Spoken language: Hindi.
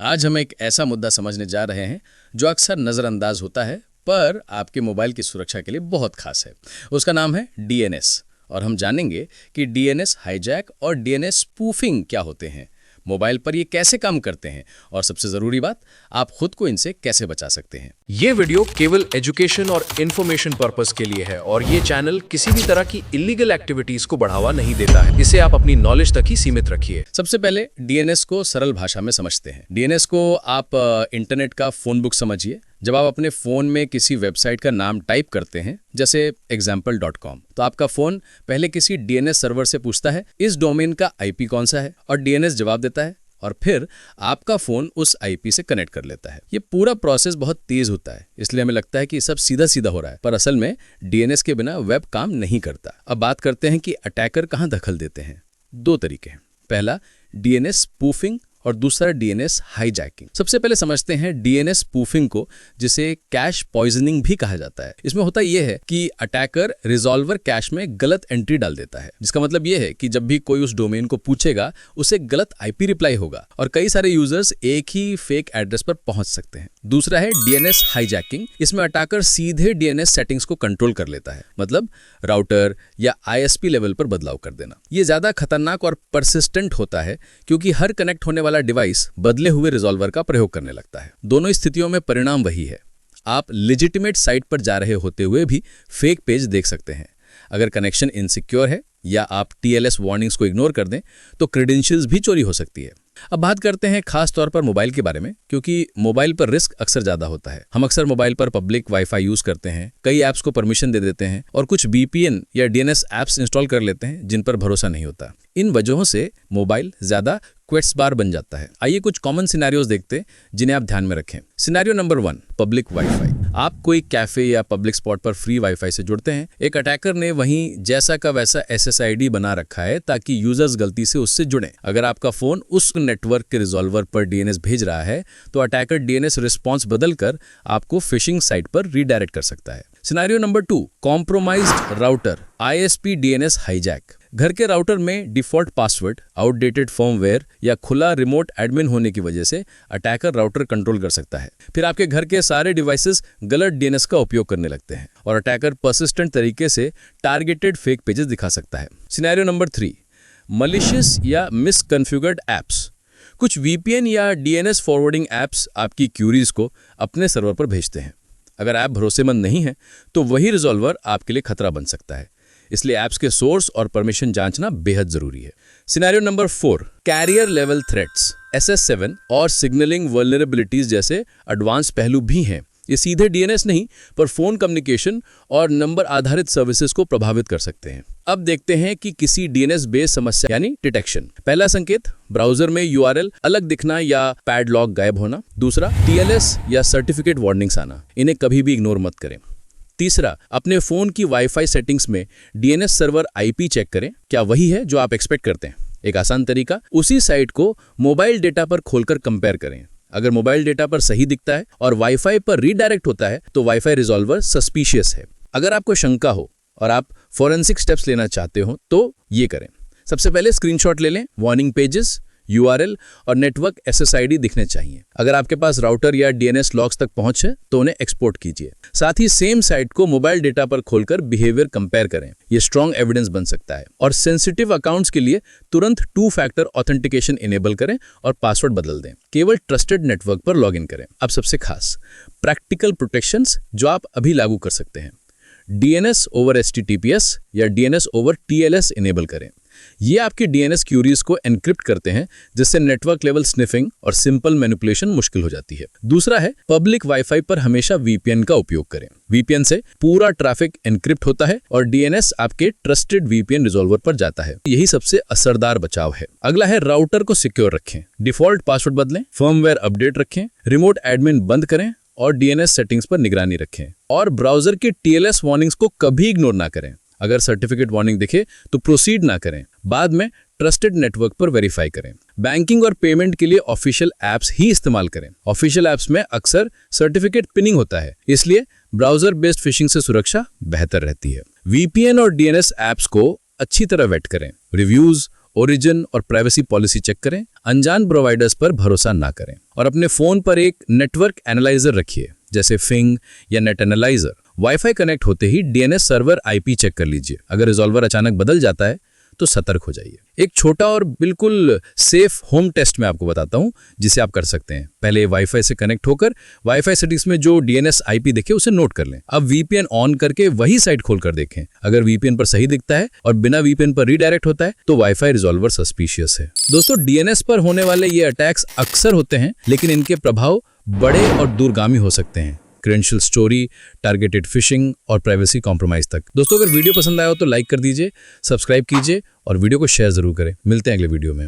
आज हम एक ऐसा मुद्दा समझने जा रहे हैं जो अक्सर नज़रअंदाज होता है पर आपके मोबाइल की सुरक्षा के लिए बहुत खास है। उसका नाम है डीएनएस और हम जानेंगे कि डीएनएस हाईजैक और डीएनएस स्पूफिंग क्या होते हैं, मोबाइल पर ये कैसे काम करते हैं और सबसे ज़रूरी बात, आप खुद को इनसे कैसे बचा सकते हैं। ये वीडियो केवल एजुकेशन और इन्फॉर्मेशन पर्पस के लिए है और ये चैनल किसी भी तरह की इलीगल एक्टिविटीज को बढ़ावा नहीं देता है। इसे आप अपनी नॉलेज तक ही सीमित रखिए। सबसे पहले डीएनएस को सरल भाषा में समझते हैं। डीएनएस को आप इंटरनेट का फ़ोन बुक समझिए। जब आप अपने फ़ोन में किसी वेबसाइट का नाम टाइप करते हैं, जैसे example.com, तो आपका फ़ोन पहले किसी डीएनएस सर्वर से पूछता है इस डोमेन का आईपी कौन सा है, और डीएनएस जवाब देता है और फिर आपका फ़ोन उस आईपी से कनेक्ट कर लेता है। ये पूरा प्रोसेस बहुत तेज़ होता है, इसलिए हमें लगता है कि सब सीधा सीधा हो रहा है, पर असल में डीएनएस के बिना वेब काम नहीं करता। अब बात करते हैं कि अटैकर कहाँ दखल देते हैं। दो तरीके हैं, पहला डीएनएस स्पूफिंग और दूसरा डीएनएस हाईजैकिंग। सबसे पहले समझते हैं डीएनएस स्पूफिंग को, जिसे कैश पॉइजनिंग भी कहा जाता है। इसमें होता यह है कि अटैकर रिजॉल्वर कैश में गलत एंट्री डाल देता है, जिसका मतलब यह है कि जब भी कोई उस डोमेन को पूछेगा उसे गलत आईपी रिप्लाई होगा और कई सारे यूजर्स एक ही फेक एड्रेस पर पहुंच सकते हैं। दूसरा है डीएनएस हाईजैकिंग। इसमें अटैकर सीधे डीएनएस सेटिंग्स को कंट्रोल कर लेता है, मतलब राउटर या आईएसपी लेवल पर बदलाव कर देना। ये ज्यादा खतरनाक और परसिस्टेंट होता है क्योंकि हर कनेक्ट होने वाला डिवाइस बदले हुए रिजॉल्वर का प्रयोग करने लगता है। दोनों स्थितियों में परिणाम वही है, आप लेजिटिमेट साइट पर जा रहे होते हुए भी फेक पेज देख सकते हैं। अगर कनेक्शन इनसिक्योर है या आप टीएलएस वार्निंग्स को इग्नोर कर दें तो क्रेडेंशियल्स भी चोरी हो सकती है। अब बात करते हैं खास तौर पर मोबाइल के बारे में, क्योंकि मोबाइल पर रिस्क अक्सर ज्यादा होता है। हम अक्सर मोबाइल पर पब्लिक वाईफाई यूज करते हैं, कई ऐप्स को परमिशन दे देते हैं और कुछ वीपीएन या डीएनएस ऐप्स इंस्टॉल कर लेते हैं जिन पर भरोसा नहीं होता। इन वजहों से मोबाइल ज्यादा क्वेट्स बार बन जाता है। आइए कुछ कॉमन सिनेरियोज देखते हैं जिन्हें आप ध्यान में रखें। Scenario number 1, public wifi. आप कोई कैफे या पब्लिक स्पॉट पर फ्री वाईफाई से जुड़ते हैं। एक अटैकर ने वहीं जैसा का वैसा एसएसआईडी बना रखा है ताकि यूजर्स गलती से उससे जुड़ें। अगर आपका फोन उस नेटवर्क के रिजॉल्वर पर डीएनएस भेज रहा है तो अटैकर डीएनएस रिस्पॉन्स बदलकर आपको फिशिंग साइट पर रीडायरेक्ट कर सकता है। Scenario number 2, compromised router, ISP DNS hijack. घर के राउटर में डिफॉल्ट पासवर्ड, आउटडेटेड फर्मवेयर या खुला रिमोट एडमिन होने की वजह से अटैकर राउटर कंट्रोल कर सकता है। फिर आपके घर के सारे डिवाइसेस गलत डीएनएस का उपयोग करने लगते हैं और अटैकर परसिस्टेंट तरीके से टारगेटेड फेक पेजेस दिखा सकता है। सिनेरियो नंबर 3, मलिशियस या मिसकॉन्फ़िगर्ड ऐप्स। कुछ वीपीएन या डीएनएस फॉरवर्डिंग ऐप्स आपकी क्यूरीज को अपने सर्वर पर भेजते हैं। अगर ऐप भरोसेमंद नहीं है तो वही रिजॉल्वर आपके लिए खतरा बन सकता है, इसलिए ऐप्स के सोर्स और परमिशन जांचना बेहद जरूरी है। Scenario number 4, carrier level threats, SS7 और सिग्नलिंग वल्नरेबिलिटीज जैसे एडवांस पहलू भी हैं। ये सीधे डीएनएस नहीं पर फोन कम्युनिकेशन और नंबर आधारित सर्विसेज को प्रभावित कर सकते हैं। अब देखते हैं कि किसी डीएनएस बेस्ड समस्या यानी डिटेक्शन। पहला संकेत, ब्राउजर में यूआरएल अलग दिखना या पैडलॉक गायब होना। दूसरा, टीएलएस या सर्टिफिकेट वार्निंग्स आना, इन्हें कभी भी इग्नोर मत करें। तीसरा, अपने फोन की वाईफाई सेटिंग्स में डीएनएस सर्वर आईपी चेक करें, क्या वही है जो आप एक्सपेक्ट करते हैं। एक आसान तरीका, उसी साइट को मोबाइल डेटा पर खोलकर कंपेयर करें। अगर मोबाइल डेटा पर सही दिखता है और वाईफाई पर रीडायरेक्ट होता है तो वाईफाई रिजॉल्वर सस्पिशियस है। अगर आपको शंका हो और आप फॉरेंसिक स्टेप्स लेना चाहते हो तो ये करें। सबसे पहले स्क्रीनशॉट ले लें, वार्निंग पेजेस, यूआरएल और नेटवर्क एसएसआईडी दिखने चाहिए। अगर आपके पास राउटर या डीएनएस लॉग्स तक पहुंच है तो उन्हें एक्सपोर्ट कीजिए। साथ ही सेम साइट को मोबाइल डेटा पर खोलकर बिहेवियर कंपेयर करें, ये स्ट्रॉन्ग एविडेंस बन सकता है। और सेंसिटिव अकाउंट्स के लिए तुरंत 2 फैक्टर ऑथेंटिकेशन इनेबल करें और पासवर्ड बदल दें। केवल ट्रस्टेड नेटवर्क पर लॉग इन करें। अब सबसे खास प्रैक्टिकल प्रोटेक्शंस जो आप अभी लागू कर सकते हैं। डीएनएस ओवर एचटीटीपीएस या डीएनएस ओवर टीएलएस इनेबल करें। ये आपकी डीएनएस क्यूरीज को एनक्रिप्ट करते हैं, जिससे नेटवर्क लेवल स्निफिंग और सिंपल मैनिपुलेशन मुश्किल हो जाती है। दूसरा है, पब्लिक वाईफाई पर हमेशा वीपीएन का उपयोग करें। वीपीएन से पूरा ट्रैफिक एनक्रिप्ट होता है और डीएनएस आपके ट्रस्टेड वीपीएन रिजॉल्वर पर जाता है। यही सबसे असरदार बचाव है। अगला है, राउटर को सिक्योर रखें, डिफॉल्ट पासवर्ड बदलें, फर्मवेयर अपडेट रखें, रिमोट एडमिन बंद करें और डीएनएस सेटिंग्स पर निगरानी रखें। और ब्राउजर की टीएलएस वार्निंग्स को कभी इग्नोर ना करें। अगर सर्टिफिकेट वार्निंग दिखे तो प्रोसीड ना करें, बाद में ट्रस्टेड नेटवर्क पर वेरीफाई करें। बैंकिंग और पेमेंट के लिए ऑफिशियल ऐप्स ही इस्तेमाल करें। ऑफिशियल ऐप्स में अक्सर सर्टिफिकेट पिनिंग होता है, इसलिए ब्राउजर बेस्ड फिशिंग से सुरक्षा बेहतर रहती है। वीपीएन और डीएनएस ऐप्स को अच्छी तरह वेट करें। रिव्यूज ओरिजिन और प्राइवेसी पॉलिसी चेक करें, अनजान प्रोवाइडर्स पर भरोसा ना करें और अपने फोन पर एक नेटवर्क एनालाइजर रखिए जैसे फिंग या नेट एनालाइजर। वाईफाई कनेक्ट होते ही डीएनएस सर्वर आईपी चेक कर लीजिए। अगर रिजॉल्वर अचानक बदल जाता है तो सतर्क हो जाइए। एक छोटा और बिल्कुल सेफ होम टेस्ट मैं आपको बताता हूं जिसे आप कर सकते हैं। पहले वाईफाई से कनेक्ट होकर वाईफाई सेटिंग्स में जो डीएनएस आईपी दिखे उसे नोट कर लें। अब वीपीएन ऑन करके वही साइट खोलकर देखें। अगर वीपीएन पर सही दिखता है और बिना वीपीएन पर रीडायरेक्ट होता है तो वाईफाई रिजॉल्वर सस्पिशियस है। दोस्तों, डीएनएस पर होने वाले ये अटैक्स अक्सर होते हैं, लेकिन इनके प्रभाव बड़े और दूरगामी हो सकते हैं। क्रेडेंशियल स्टोरी, टारगेटेड फिशिंग और प्राइवेसी कॉम्प्रोमाइज तक। दोस्तों, अगर वीडियो पसंद आया हो तो लाइक कर दीजिए, सब्सक्राइब कीजिए और वीडियो को शेयर जरूर करें। मिलते हैं अगले वीडियो में।